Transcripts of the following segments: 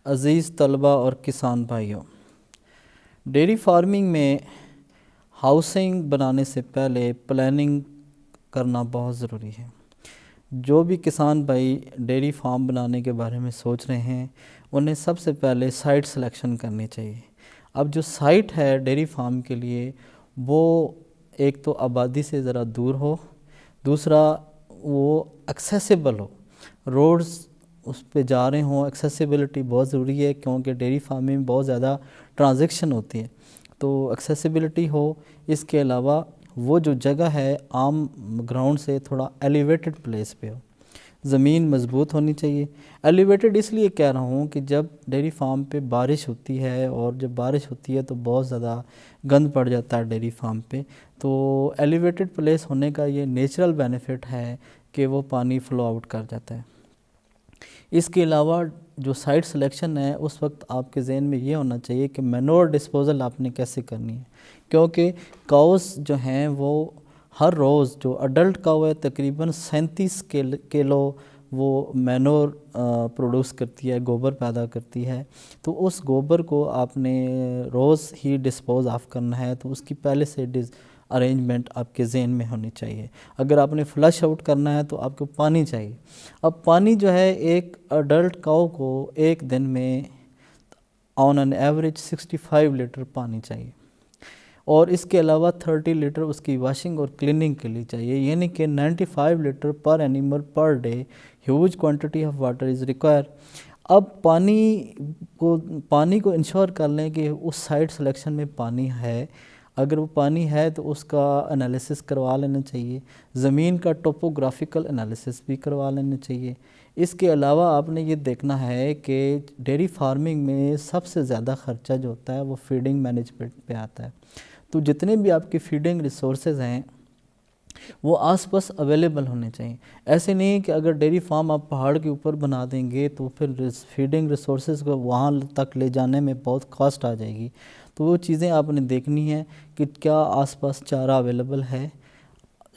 عزیز طلبہ اور کسان بھائیوں، ڈیری فارمنگ میں ہاؤسنگ بنانے سے پہلے پلاننگ کرنا بہت ضروری ہے۔ جو بھی کسان بھائی ڈیری فارم بنانے کے بارے میں سوچ رہے ہیں انہیں سب سے پہلے سائٹ سلیکشن کرنی چاہیے۔ اب جو سائٹ ہے ڈیری فارم کے لیے وہ ایک تو آبادی سے ذرا دور ہو، دوسرا وہ ایکسیسیبل ہو، روڈز اس پہ جا رہے ہوں۔ ایکسیسیبلٹی بہت ضروری ہے کیونکہ ڈیری فارمنگ میں بہت زیادہ ٹرانزیکشن ہوتی ہے، تو ایکسیسیبلٹی ہو۔ اس کے علاوہ وہ جو جگہ ہے عام گراؤنڈ سے تھوڑا ایلیویٹڈ پلیس پہ ہو، زمین مضبوط ہونی چاہیے۔ ایلیویٹڈ اس لیے کہہ رہا ہوں کہ جب ڈیری فارم پہ بارش ہوتی ہے اور جب بارش ہوتی ہے تو بہت زیادہ گند پڑ جاتا ہے ڈیری فارم پہ، تو ایلیویٹڈ پلیس ہونے کا یہ نیچرل بینیفٹ ہے کہ وہ پانی فلو آؤٹ کر جاتا ہے۔ اس کے علاوہ جو سائٹ سلیکشن ہے اس وقت آپ کے ذہن میں یہ ہونا چاہیے کہ مینور ڈسپوزل آپ نے کیسے کرنی ہے، کیونکہ کاؤز جو ہیں وہ ہر روز جو اڈلٹ کاؤ ہے تقریباً 37 کلو وہ مینور پروڈیوس کرتی ہے، گوبر پیدا کرتی ہے، تو اس گوبر کو آپ نے روز ہی ڈسپوز آف کرنا ہے، تو اس کی پہلے سے ارینجمنٹ آپ کے ذہن میں ہونی چاہیے۔ اگر آپ نے فلش آؤٹ کرنا ہے تو آپ کو پانی چاہیے۔ اب پانی جو ہے ایک اڈلٹ کاؤ کو ایک دن میں آن این ایوریج 65 لیٹر پانی چاہیے، اور اس کے علاوہ 30 لیٹر اس کی واشنگ اور کلیننگ کے لیے چاہیے، یعنی کہ 95 litre per animal per day huge quantity of water is require. اب پانی کو انشور کر لیں کہ اس سائٹ سلیکشن میں پانی ہے۔ اگر وہ پانی ہے تو اس کا انالیسس کروا لینا چاہیے، زمین کا ٹوپوگرافیکل انالیسس بھی کروا لینا چاہیے۔ اس کے علاوہ آپ نے یہ دیکھنا ہے کہ ڈیری فارمنگ میں سب سے زیادہ خرچہ جو ہوتا ہے وہ فیڈنگ مینجمنٹ پہ آتا ہے، تو جتنے بھی آپ کی فیڈنگ ریسورسز ہیں وہ آس پاس اویلیبل ہونے چاہیے۔ ایسے نہیں کہ اگر ڈیری فارم آپ پہاڑ کے اوپر بنا دیں گے تو پھر فیڈنگ ریسورسز کو وہاں تک لے جانے میں بہت کاسٹ آ جائے گی، تو وہ چیزیں آپ نے دیکھنی ہے کہ کیا آس پاس چارہ اویلیبل ہے،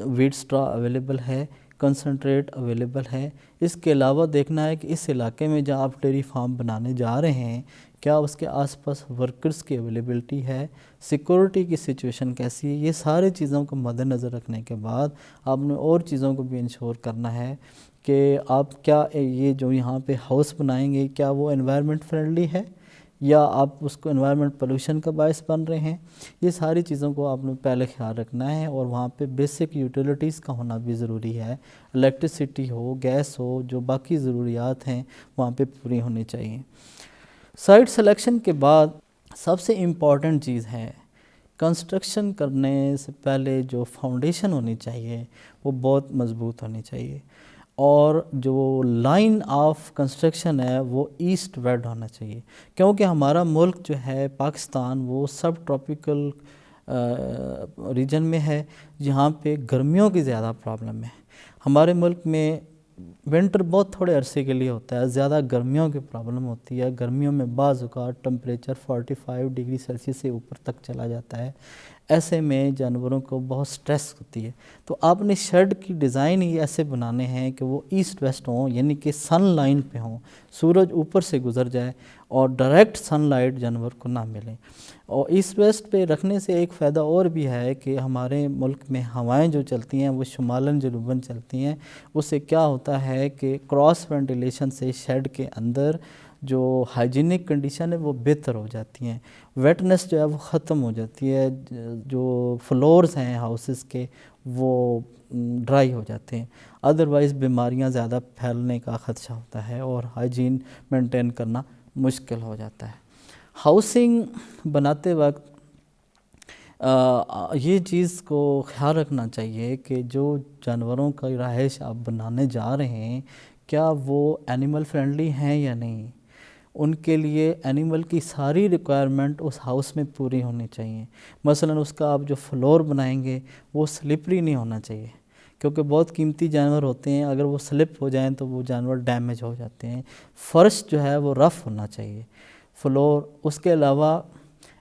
ویٹ سٹرا اویلیبل ہے، کنسنٹریٹ اویلیبل ہے۔ اس کے علاوہ دیکھنا ہے کہ اس علاقے میں جہاں آپ ڈیری فارم بنانے جا رہے ہیں کیا اس کے آس پاس ورکرز کی اویلیبلٹی ہے، سیکورٹی کی سچویشن کیسی ہے۔ یہ سارے چیزوں کو مد نظر رکھنے کے بعد آپ نے اور چیزوں کو بھی انشور کرنا ہے کہ آپ کیا یہ جو یہاں پہ ہاؤس بنائیں گے کیا وہ انوائرمنٹ فرینڈلی ہے یا آپ اس کو انوائرمنٹ پولوشن کا باعث بن رہے ہیں۔ یہ ساری چیزوں کو آپ نے پہلے خیال رکھنا ہے، اور وہاں پہ بیسک یوٹیلیٹیز کا ہونا بھی ضروری ہے، الیکٹریسٹی ہو، گیس ہو، جو باقی ضروریات ہیں وہاں پہ پوری ہونی چاہیے۔ سائٹ سلیکشن کے بعد سب سے امپورٹنٹ چیز ہے کنسٹرکشن کرنے سے پہلے جو فاؤنڈیشن ہونی چاہیے وہ بہت مضبوط ہونی چاہیے، اور جو لائن آف کنسٹرکشن ہے وہ ایسٹ ویسٹ ہونا چاہیے، کیونکہ ہمارا ملک جو ہے پاکستان وہ سب ٹراپیکل ریجن میں ہے جہاں پہ گرمیوں کی زیادہ پرابلم ہے۔ ہمارے ملک میں ونٹر بہت تھوڑے عرصے کے لیے ہوتا ہے، زیادہ گرمیوں کی پرابلم ہوتی ہے۔ گرمیوں میں بعض اوقات ٹمپریچر 45 ڈگری سیلسیس سے اوپر تک چلا جاتا ہے، ایسے میں جانوروں کو بہت سٹریس ہوتی ہے، تو آپ نے شیڈ کی ڈیزائن ہی ایسے بنانے ہیں کہ وہ ایسٹ ویسٹ ہوں، یعنی کہ سن لائن پہ ہوں، سورج اوپر سے گزر جائے اور ڈائریکٹ سن لائٹ جانور کو نہ ملے۔ اور ایسٹ ویسٹ پہ رکھنے سے ایک فائدہ اور بھی ہے کہ ہمارے ملک میں ہوائیں جو چلتی ہیں وہ شمالاً جنوباً چلتی ہیں، اس سے کیا ہوتا ہے کہ کراس وینٹیلیشن سے شیڈ کے اندر جو ہائیجینک کنڈیشن ہے وہ بہتر ہو جاتی ہیں، ویٹنس جو ہے وہ ختم ہو جاتی ہے، جو فلورز ہیں ہاؤسز کے وہ ڈرائی ہو جاتے ہیں، ادروائز بیماریاں زیادہ پھیلنے کا خدشہ ہوتا ہے اور ہائیجین مینٹین کرنا مشکل ہو جاتا ہے۔ ہاؤسنگ بناتے وقت یہ چیز کو خیال رکھنا چاہیے کہ جو جانوروں کا رہائش آپ بنانے جا رہے ہیں کیا وہ اینیمل فرینڈلی ہیں یا نہیں، ان کے لیے اینیمل کی ساری ریکوائرمنٹ اس ہاؤس میں پوری ہونی چاہیے۔ مثلا اس کا آپ جو فلور بنائیں گے وہ سلپری نہیں ہونا چاہیے، کیونکہ بہت قیمتی جانور ہوتے ہیں، اگر وہ سلپ ہو جائیں تو وہ جانور ڈیمیج ہو جاتے ہیں۔ فرش جو ہے وہ رف ہونا چاہیے، فلور۔ اس کے علاوہ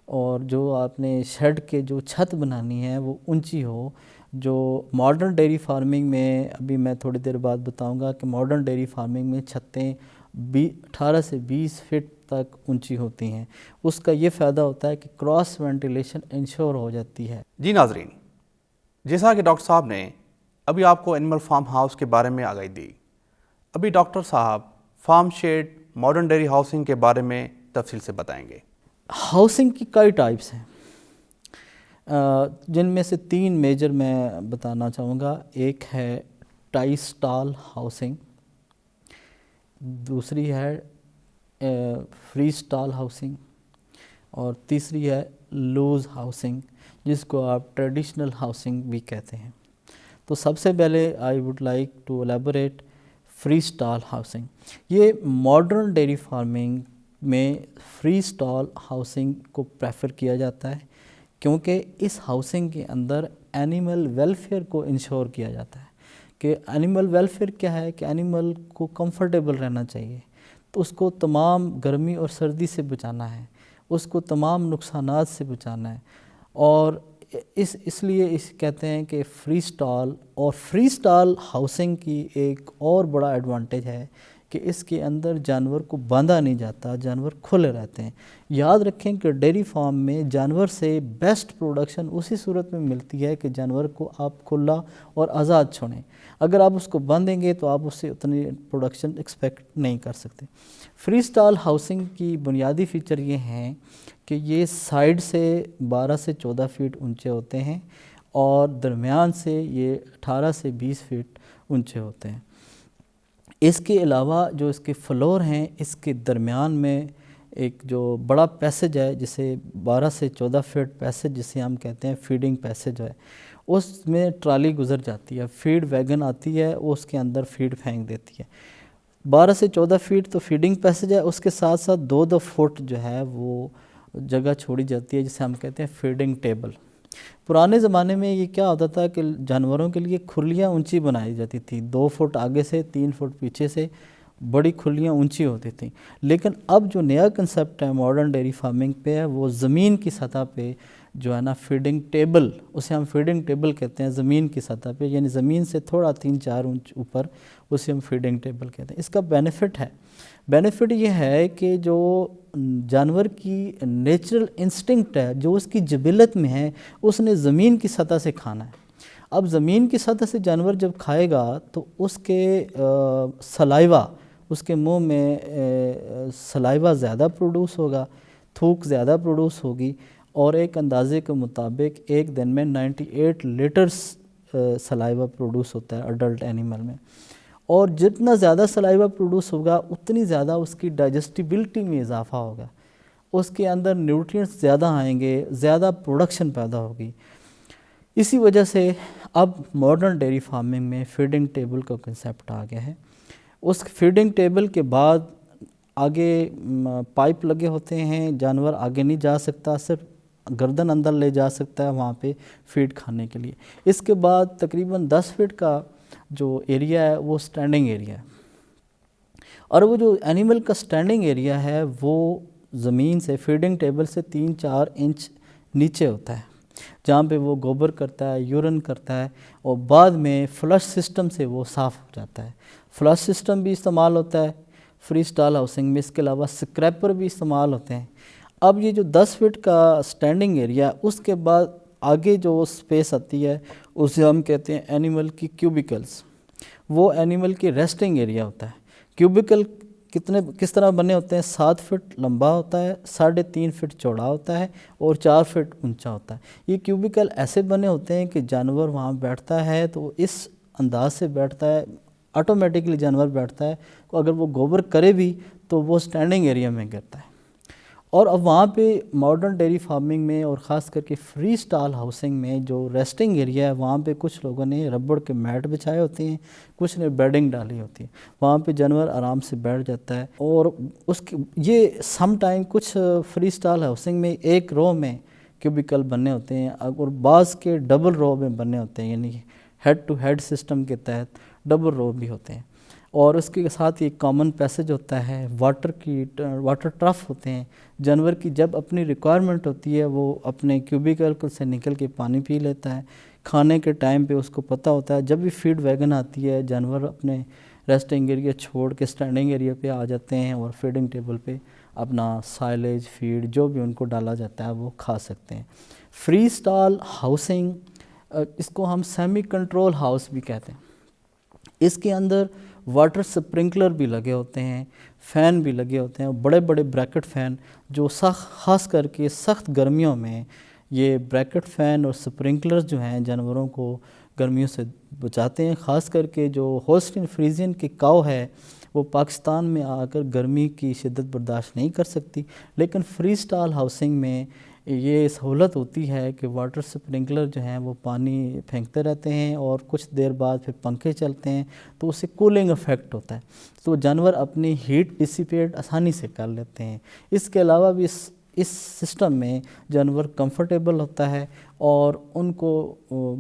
اور جو آپ نے شیڈ کے جو چھت بنانی ہے وہ اونچی ہو۔ جو ماڈرن ڈیری فارمنگ میں ابھی میں تھوڑی دیر بعد بتاؤں گا کہ ماڈرن ڈیری فارمنگ میں چھتیں 18 سے 20 فٹ تک اونچی ہوتی ہیں. اس کا یہ فائدہ ہوتا ہے کہ کراس وینٹیلیشن انشور ہو جاتی ہے. جی ناظرین، جیسا کہ ڈاکٹر صاحب نے ابھی آپ کو اینیمل فارم ہاؤس کے بارے میں آگاہی دی، ابھی ڈاکٹر صاحب farm shed modern dairy housing کے بارے میں تفصیل سے بتائیں گے. ہاؤسنگ کی کئی ٹائپس ہیں، جن میں سے 3 میجر میں بتانا چاہوں گا. ایک ہے ٹائی سٹال ہاؤسنگ، دوسری ہے فری سٹال ہاؤسنگ، اور تیسری ہے لوز ہاؤسنگ، جس کو آپ ٹریڈیشنل ہاؤسنگ بھی کہتے ہیں. تو سب سے پہلے I would like to elaborate free stall housing. یہ ماڈرن ڈیری فارمنگ میں فری سٹال ہاؤسنگ کو پریفر کیا جاتا ہے، کیونکہ اس ہاؤسنگ کے اندر اینیمل ویلفیئر کو انشور کیا جاتا ہے. کہ اینیمل ویلفیئر کیا ہے کہ اینیمل کو کمفرٹیبل رہنا چاہیے، تو اس کو تمام گرمی اور سردی سے بچانا ہے، اس کو تمام نقصانات سے بچانا ہے. اور اس لیے کہتے ہیں کہ فری سٹال. اور فری سٹال ہاؤسنگ کی ایک اور بڑا ایڈوانٹیج ہے کہ اس کے اندر جانور کو باندھا نہیں جاتا، جانور کھلے رہتے ہیں. یاد رکھیں کہ ڈیری فارم میں جانور سے بیسٹ پروڈکشن اسی صورت میں ملتی ہے کہ جانور کو آپ کھلا اور آزاد چھوڑیں. اگر آپ اس کو باندھیں گے تو آپ اس سے اتنی پروڈکشن ایکسپیکٹ نہیں کر سکتے. فری سٹال ہاؤسنگ کی بنیادی فیچر یہ ہیں کہ یہ سائیڈ سے 12 سے 14 فٹ اونچے ہوتے ہیں، اور درمیان سے یہ 18 سے 20 فٹ اونچے ہوتے ہیں. اس کے علاوہ جو اس کے فلور ہیں، اس کے درمیان میں ایک جو بڑا پیسج ہے، جسے 12 سے 14 فٹ پیسج جسے ہم کہتے ہیں فیڈنگ پیسج ہے، اس میں ٹرالی گزر جاتی ہے، فیڈ ویگن آتی ہے، وہ اس کے اندر فیڈ پھینک دیتی ہے. 12 سے 14 فٹ تو فیڈنگ پیسج ہے، اس کے ساتھ ساتھ 2 فٹ جو ہے وہ جگہ چھوڑی جاتی ہے جسے ہم کہتے ہیں فیڈنگ ٹیبل. پرانے زمانے میں یہ کیا ہوتا تھا کہ جانوروں کے لیے کھلیاں اونچی بنائی جاتی تھی، 2 فٹ آگے سے 3 فٹ پیچھے سے بڑی کھلیاں اونچی ہوتی تھیں. لیکن اب جو نیا کنسیپٹ ہے ماڈرن ڈیری فارمنگ پہ ہے، وہ زمین کی سطح پہ جو ہے نا فیڈنگ ٹیبل، اسے ہم فیڈنگ ٹیبل کہتے ہیں. زمین کی سطح پہ، یعنی زمین سے تھوڑا 3-4 انچ اوپر، اسے ہم فیڈنگ ٹیبل کہتے ہیں. اس کا بینیفٹ یہ ہے کہ جو جانور کی نیچرل انسٹنکٹ ہے، جو اس کی جبلت میں ہے، اس نے زمین کی سطح سے کھانا ہے. اب زمین کی سطح سے جانور جب کھائے گا تو اس کے سلائیوا، اس کے منہ میں سلائیوا زیادہ پروڈیوس ہوگا، تھوک زیادہ پروڈیوس ہوگی، اور ایک اندازے کے مطابق ایک دن میں 98 لیٹرز سلائیوا پروڈیوس ہوتا ہے اڈلٹ اینیمل میں. اور جتنا زیادہ سلائیوا پروڈیوس ہوگا، اتنی زیادہ اس کی ڈائجسٹیبلٹی میں اضافہ ہوگا، اس کے اندر نیوٹرینٹس زیادہ آئیں گے، زیادہ پروڈکشن پیدا ہوگی. اسی وجہ سے اب ماڈرن ڈیری فارمنگ میں فیڈنگ ٹیبل کا کنسیپٹ آ گیا ہے. اس فیڈنگ ٹیبل کے بعد آگے پائپ لگے ہوتے ہیں، جانور آگے نہیں جا سکتا، صرف گردن اندر لے جا سکتا ہے وہاں پہ فیڈ کھانے کے لیے. اس کے بعد تقریباً 10 فٹ کا جو ایریا ہے وہ سٹینڈنگ ایریا ہے، اور وہ جو اینیمل کا سٹینڈنگ ایریا ہے وہ زمین سے، فیڈنگ ٹیبل سے 3-4 انچ نیچے ہوتا ہے، جہاں پہ وہ گوبر کرتا ہے، یورن کرتا ہے، اور بعد میں فلش سسٹم سے وہ صاف ہو جاتا ہے. فلش سسٹم بھی استعمال ہوتا ہے فری سٹال ہاؤسنگ میں، اس کے علاوہ سکریپر بھی استعمال ہوتے ہیں. اب یہ جو 10 فٹ کا سٹینڈنگ ایریا، اس کے بعد آگے جو سپیس آتی ہے اسے ہم کہتے ہیں اینیمل کی کیوبیکلز. وہ اینیمل کی ریسٹنگ ایریا ہوتا ہے. کیوبیکل کس طرح بنے ہوتے ہیں؟ 7 فٹ لمبا ہوتا ہے، 3.5 فٹ چوڑا ہوتا ہے، اور 4 فٹ اونچا ہوتا ہے. یہ کیوبیکل ایسے بنے ہوتے ہیں کہ جانور وہاں بیٹھتا ہے تو اس انداز سے بیٹھتا ہے، آٹومیٹکلی جانور بیٹھتا ہے. اگر وہ گوبر کرے بھی تو وہ سٹینڈنگ ایریا میں گرتا ہے. اور اب وہاں پہ ماڈرن ڈیری فارمنگ میں، اور خاص کر کے فری سٹال ہاؤسنگ میں جو ریسٹنگ ایریا ہے، وہاں پہ کچھ لوگوں نے ربڑ کے میٹ بچھائے ہوتے ہیں، کچھ نے بیڈنگ ڈالی ہوتی ہے. وہاں پہ جانور آرام سے بیٹھ جاتا ہے. اور یہ سم ٹائم کچھ فری سٹال ہاؤسنگ میں ایک رو میں کیوبیکل بننے ہوتے ہیں، اور بعض کے ڈبل رو میں بننے ہوتے ہیں، یعنی ہیڈ ٹو ہیڈ سسٹم کے تحت ڈبل رو بھی ہوتے ہیں. اور اس کے ساتھ ایک کامن پیسج ہوتا ہے، واٹر ٹرف ہوتے ہیں. جانور کی جب اپنی ریکوائرمنٹ ہوتی ہے وہ اپنے کیوبیکل سے نکل کے پانی پی لیتا ہے. کھانے کے ٹائم پہ اس کو پتہ ہوتا ہے جب بھی فیڈ ویگن آتی ہے، جانور اپنے ریسٹنگ ایریا چھوڑ کے اسٹینڈنگ ایریا پہ آ جاتے ہیں اور فیڈنگ ٹیبل پہ اپنا سائلیج فیڈ جو بھی ان کو ڈالا جاتا ہے وہ کھا سکتے ہیں۔ فری اسٹال ہاؤسنگ، اس کو ہم سیمی کنٹرول ہاؤس بھی کہتے ہیں۔ اس کے اندر واٹر سپرنکلر بھی لگے ہوتے ہیں، فین بھی لگے ہوتے ہیں، بڑے بڑے بریکٹ فین جو خاص کر کے سخت گرمیوں میں یہ بریکٹ فین اور سپرنکلر جو ہیں جانوروں کو گرمیوں سے بچاتے ہیں۔ خاص کر کے جو ہولسٹین فریزین کی کاؤ ہے وہ پاکستان میں آ کر گرمی کی شدت برداشت نہیں کر سکتی، لیکن فری اسٹال ہاؤسنگ میں یہ سہولت ہوتی ہے کہ واٹر سپرنکلر جو ہیں وہ پانی پھینکتے رہتے ہیں اور کچھ دیر بعد پھر پنکھے چلتے ہیں تو اس سے کولنگ افیکٹ ہوتا ہے، تو جانور اپنی ہیٹ ڈسیپیٹ آسانی سے کر لیتے ہیں۔ اس کے علاوہ بھی اس سسٹم میں جانور کمفرٹیبل ہوتا ہے اور ان کو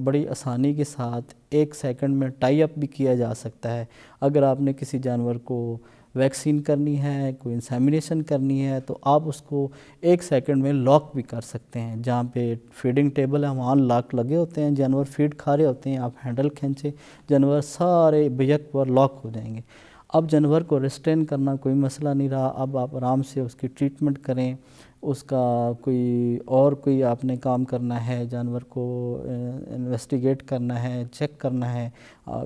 بڑی آسانی کے ساتھ 1 سیکنڈ میں ٹائی اپ بھی کیا جا سکتا ہے۔ اگر آپ نے کسی جانور کو ویکسین کرنی ہے، کوئی انسیمینیشن کرنی ہے تو آپ اس کو 1 سیکنڈ میں لاک بھی کر سکتے ہیں۔ جہاں پہ فیڈنگ ٹیبل ہے وہاں لاک لگے ہوتے ہیں، جانور فیڈ کھا رہے ہوتے ہیں، آپ ہینڈل کھینچے جانور سارے بیک پر لاک ہو جائیں گے۔ اب جانور کو ریسٹین کرنا کوئی مسئلہ نہیں رہا، اب آپ آرام سے اس کی ٹریٹمنٹ کریں، اس کا کوئی آپ نے کام کرنا ہے، جانور کو انویسٹیگیٹ کرنا ہے، چیک کرنا ہے،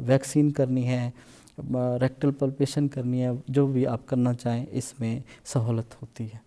ویکسین کرنی ہے، ریکٹل پلپیشن کرنی ہے، جو بھی آپ کرنا چاہیں اس میں سہولت ہوتی ہے۔